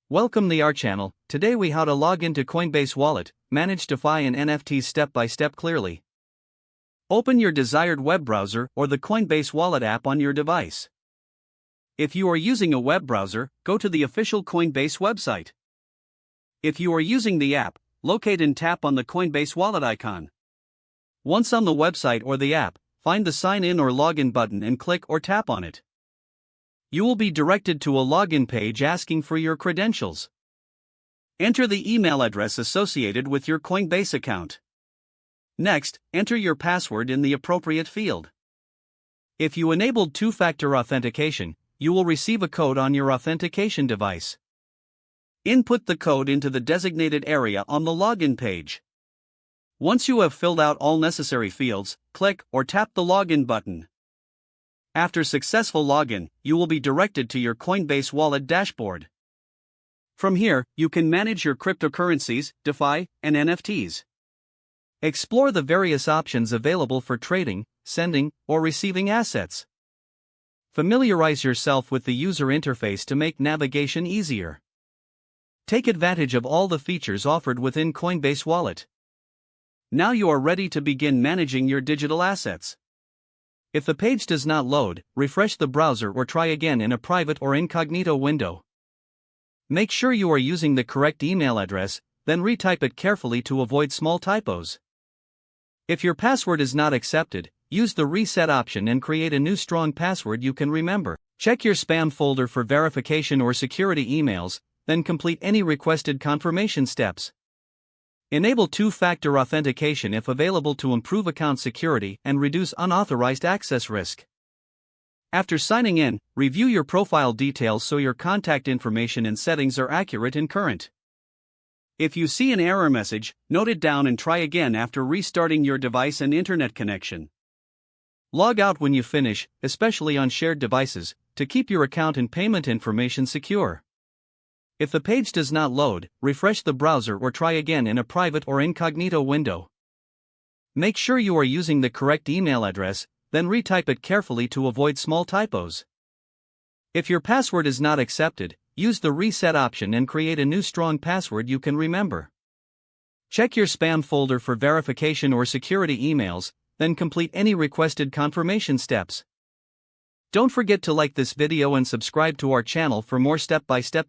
Welcome to our channel. Today we how to log into Coinbase wallet, manage DeFi and NFTs step by step clearly. Open your desired web browser or the Coinbase wallet app on your device. If you are using a web browser, go to the official Coinbase website. If you are using the app, locate and tap on the Coinbase wallet icon. Once on the website or the app, find the sign in or login button and click or tap on it. You will be directed to a login page asking for your credentials. Enter the email address associated with your Coinbase account. Next, enter your password in the appropriate field. If you enabled two-factor authentication, you will receive a code on your authentication device. Input the code into the designated area on the login page. Once you have filled out all necessary fields, click or tap the login button. After successful login, you will be directed to your Coinbase wallet dashboard. From here, you can manage your cryptocurrencies, DeFi, and NFTs. Explore the various options available for trading, sending, or receiving assets. Familiarize yourself with the user interface to make navigation easier. Take advantage of all the features offered within Coinbase Wallet. Now you are ready to begin managing your digital assets. If the page does not load, refresh the browser or try again in a private or incognito window. Make sure you are using the correct email address, then retype it carefully to avoid small typos. If your password is not accepted, use the reset option and create a new strong password you can remember. Check your spam folder for verification or security emails, then complete any requested confirmation steps. Enable two-factor authentication if available to improve account security and reduce unauthorized access risk. After signing in, review your profile details so your contact information and settings are accurate and current. If you see an error message, note it down and try again after restarting your device and internet connection. Log out when you finish, especially on shared devices, to keep your account and payment information secure. If the page does not load, refresh the browser or try again in a private or incognito window. Make sure you are using the correct email address, then retype it carefully to avoid small typos. If your password is not accepted, use the reset option and create a new strong password you can remember. Check your spam folder for verification or security emails, then complete any requested confirmation steps. Don't forget to like this video and subscribe to our channel for more step-by-step